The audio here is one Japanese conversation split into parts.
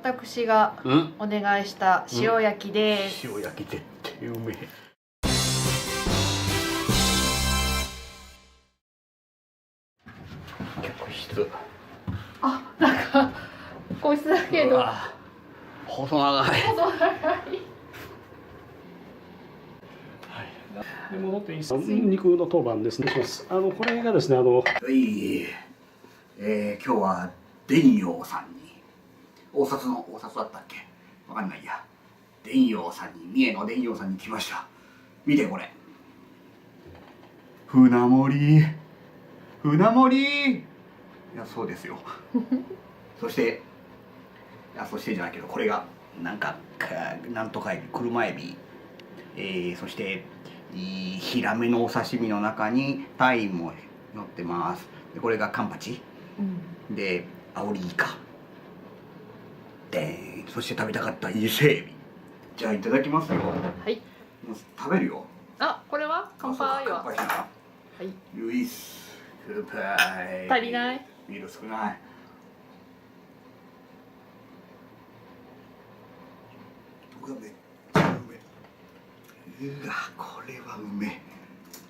私がお願いした塩焼きです。塩焼き絶対うめえ。客室。あ、なんか個室だけど細長い。細長い。で戻っていいですか。肉の当番ですね。これがですね、今日は伝陽さんに大札だったっけ、わかんないや、伝陽さんに、三重の伝陽さんに来ました。見てこれ、船盛り。いや、そうですよ。そしてじゃないけど、これがなんとかエビ、車エビ、そしてヒラメのお刺身の中にタイも乗ってます。でこれがカンパチ、でアオリイカで、そして食べたかった伊勢エビ。じゃあいただきますよ。はい、もう食べるよ。あ、これは乾杯は。乾杯しながら。はい。ルイス乾杯。足りない。ビール少ない。うわ、めっちゃうめえ。うわ、これはうめえ。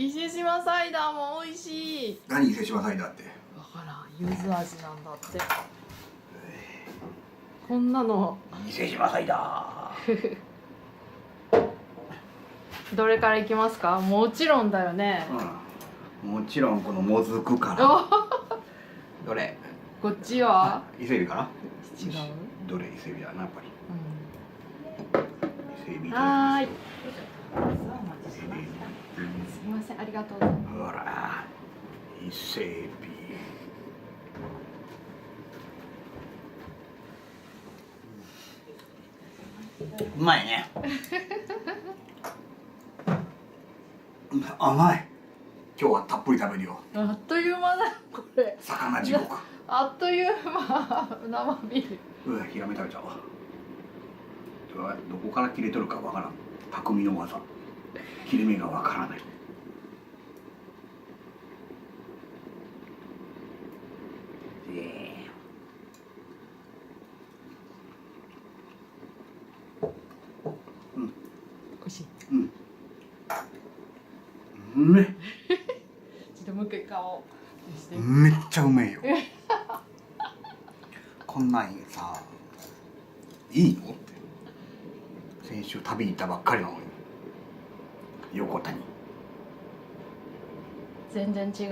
伊勢志摩サイダーも美味しい。何伊勢志摩サイダーって。わからん、柚子味なんだって。こんなの伊勢志摩サイダー。どれからいきますか。もちろんだよね。もちろんこのもずくから。どれ。こっちは伊勢エビかな。違う。どれ伊勢エビだな、やっぱり。伊勢エビ。はーい。すみません、ありがとうございます。ほら、伊勢エビ。うまいね。甘い。今日はたっぷり食べるよ。あっという間だこれ。魚地獄。あっという間。生ビール。うわ、ヒラメ食べちゃうわ。どこから切れとるかわからん。匠の技。切れ目がわからない。美味しい。うめえ。ちょっともう一回顔して。めっちゃうめえよ。こんなんさ、いいのって。先週旅行ったばっかりなのに。横田に。全然違う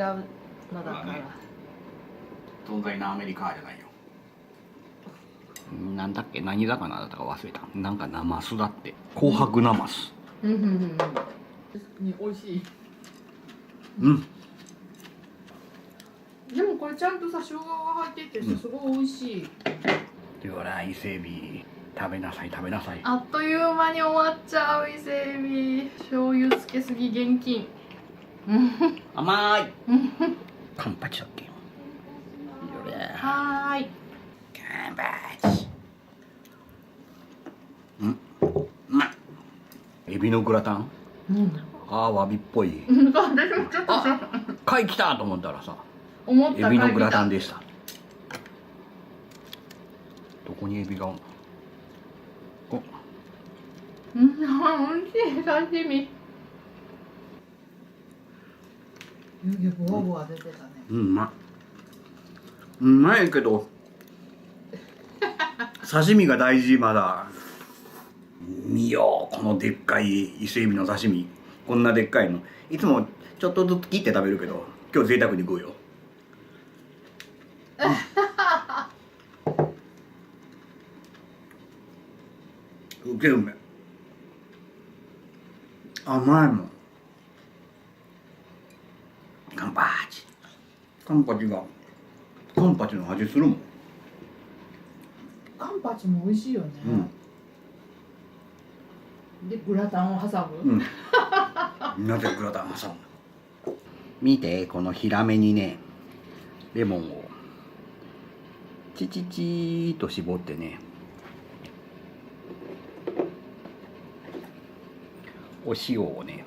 のだから。存在なアメリカじゃないよ。なんだっけ、何魚だったか忘れた。なんかナマスだって。紅白ナマス。美味しい。でもこれちゃんとさ、生姜が入っててすごい美味しい。ほら、伊勢エビ食べなさい。あっという間に終わっちゃう伊勢エビ。醤油つけすぎ厳禁。甘い。カンパチだっけ。はーい。カンパチ。うまい。エビのグラタン。わびっぽい。貝来たと思ったらさ、エビのグラタンでした。どこにエビがおんの。美味しい刺身。湯気ボワボワ出てたね。うまいけど刺身が大事。まだ見よう、このでっかい伊勢エビの刺身。こんなでっかいのいつもちょっとずつ切って食べるけど、今日贅沢に食うよ。うけうめ。甘いもん。カンパチの味するもん。カンパチも美味しいよね。でグラタンを挟む。なぜグラタン挟むの。見て、このヒラメにね、レモンをチチチーと絞ってね、お塩をね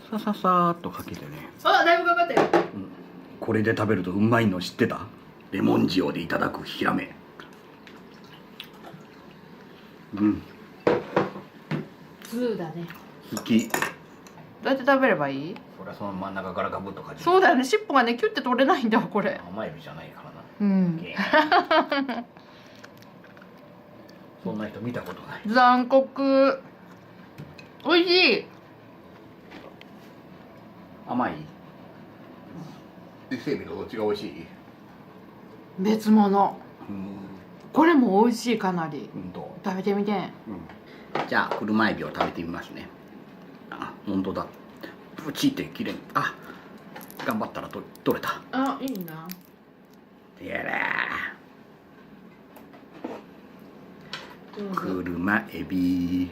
さささーっとかけてね。あ、だいぶかかってる。これで食べるとうまいの知ってた。レモン塩でいただくヒラメ。うん、2だね。好き。どうやって食べればいい？それはその真ん中からガブッとかじる。そうだよね、尻尾がねキュッて取れないんだわこれ。甘エビじゃないからな。うん。そんな人見たことない。残酷。美味しい。甘い。伊勢海老とどっちが美味しい？別物。これも美味しい、かなり。食べてみて。じゃあ車エビを食べてみますね。あ、本当だ。プチって綺麗に。あ、頑張ったら取れた。あ、いいな。やらー。車エビ。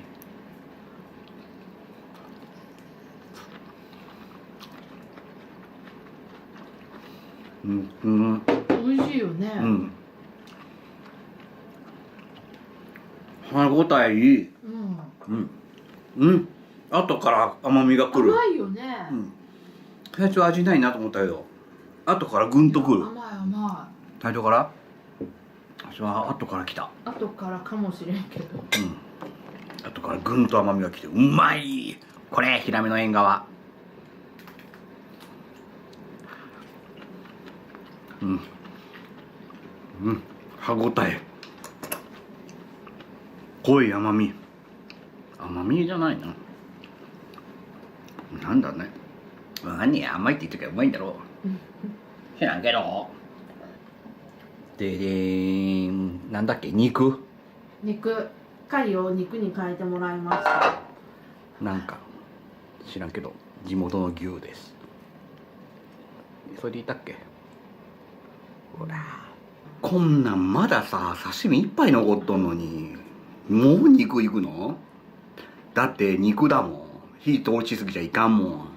うんうん。美味しいよね。うん。歯ごたえいい。うん。うん。うん。後から甘みがくる。甘いよね。うん。最初味ないなと思ったけど、後からぐんとくる。甘い甘い。最初から？私は後から来た。後からかもしれんけど。うん。後からぐんと甘みが来て、うまい。これヒラメの縁側。うん。うん。歯ごたえ。濃い甘み。甘みじゃないな。なんだね。何甘いって言ってからうまいんだろう。知らんけど。でーん、なんだっけ、肉。貝を肉に変えてもらいました。なんか知らんけど地元の牛です。それで言ったっけ。ほら、こんなんまださ刺身一杯残っとんのにもう肉いくの？だって肉だもん。火通しすぎちゃいかんもん。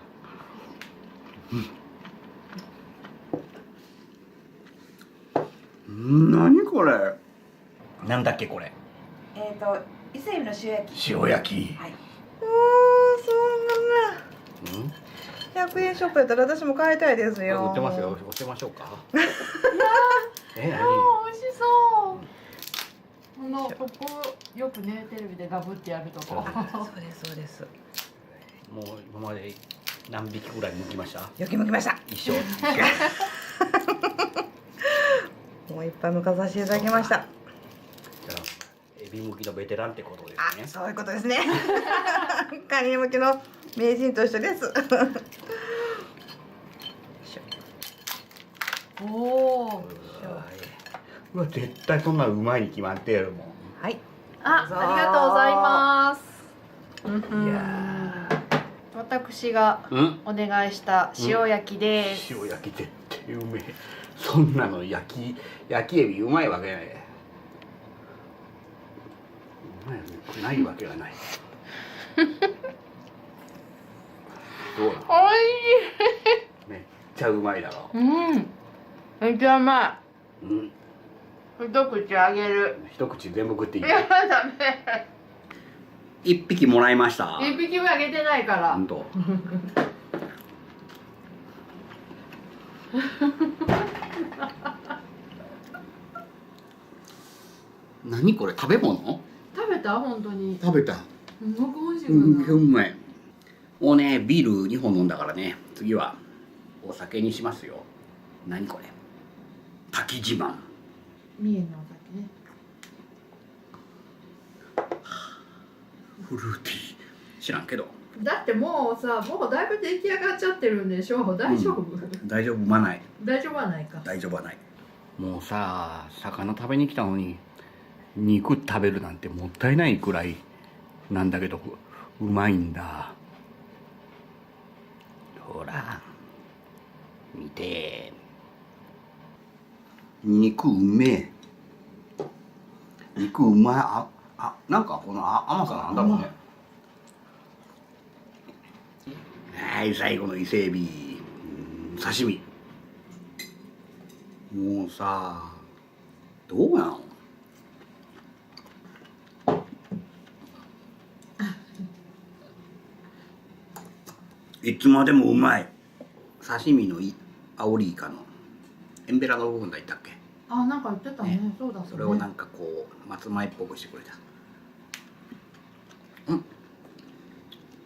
何これ。なんだっけこれ。伊勢海老の塩焼き。塩焼き。はい。そんな。100円ショップやったら私も買いたいですよ。売ってますよ。教えましょうか。美味しそう。ここよくねテレビでガブってやるとこ。そうですそうです。もう今まで何匹ぐらい剥きました？よきむきました。一生。もういっぱい剥かさせていただきました。じゃあエビ剥きのベテランってことですね。あ、そういうことですね。カニ剥きの名人と一緒です。おお。うわ、絶対そんなうまいに決まってるもん。はい。ありがとうございます。いや私がお願いした塩焼きです。塩焼き絶対うめえ。そんなの焼きエビうまいわけない。うまいないわけがない。どうなの？おいしめっちゃうまいだろ。い。めっちゃうまい。うん。一口あげる。一口全部食っていい？いやダメ。一匹もらいました。一匹もあげてないから。本当。何これ、食べ物？食べた？本当に。食べた。すごく美味しいかな。うまい。もうね、ビール2本飲んだからね、次はお酒にしますよ。何これ？滝自慢。三重のお酒ね。フルーティー。知らんけど。だってもうさ、もうだいぶ出来上がっちゃってるんでしょ。大丈夫？大丈夫はない。大丈夫はないか。大丈夫はない。もうさ、魚食べに来たのに肉食べるなんてもったいないくらいなんだけど、うまいんだ。ほら見て、肉うめえ。肉うまい。なんかこの甘さなんだろうね。はい、最後の伊勢エビ、刺身。もうさ、どうなの？いつまでもうまい。刺身のアオリイカのエンベラの部分がいったっけ？あ、なんか言ってたね。そうだそれをなんかこう松前っぽくしてくれた。う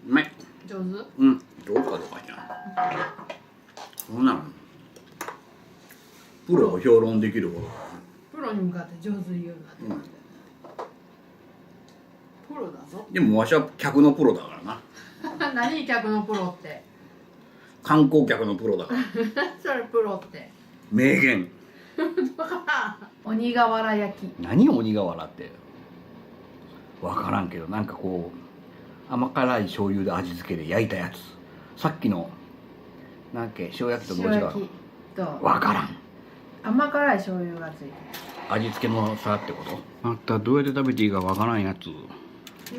まい。上手？うんどうかどうかじゃないそんなのプロを評論できるほどプロに向かって上手言うなって。プロだぞ。でもわしは客のプロだからな何客のプロって。観光客のプロだからそれプロって。名言鬼瓦焼き。何鬼瓦って分からんけどなんかこう甘辛い醤油で味付けで焼いたやつさっきのなんか塩焼きとどう違う塩焼きと分からん甘辛い醤油がついてる。味付けの差ってことまたどうやって食べていいか分からんやつよ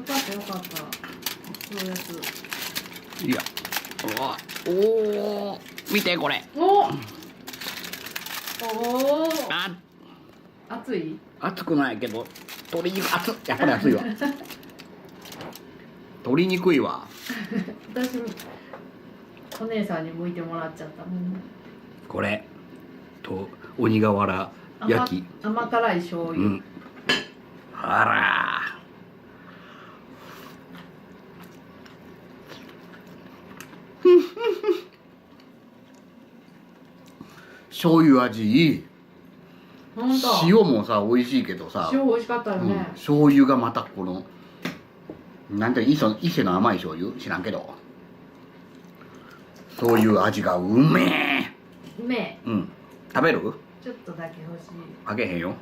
かったよかった。そういうやつ。いやおお見てこれおお。あ熱い？熱くないけど鶏肉熱っやっぱり熱いわ鶏肉いわ私お姉さんに剥いてもらっちゃった。これと鬼瓦焼き甘辛い醤油。うんあら醤油味いいほんと。塩もさ美味しいけどさ塩美味しかったよね。醤油がまたこのなんて伊勢の甘い醤油知らんけどそういう味がうめえうめえ。うん食べるちょっとだけ欲しい。あげへんよ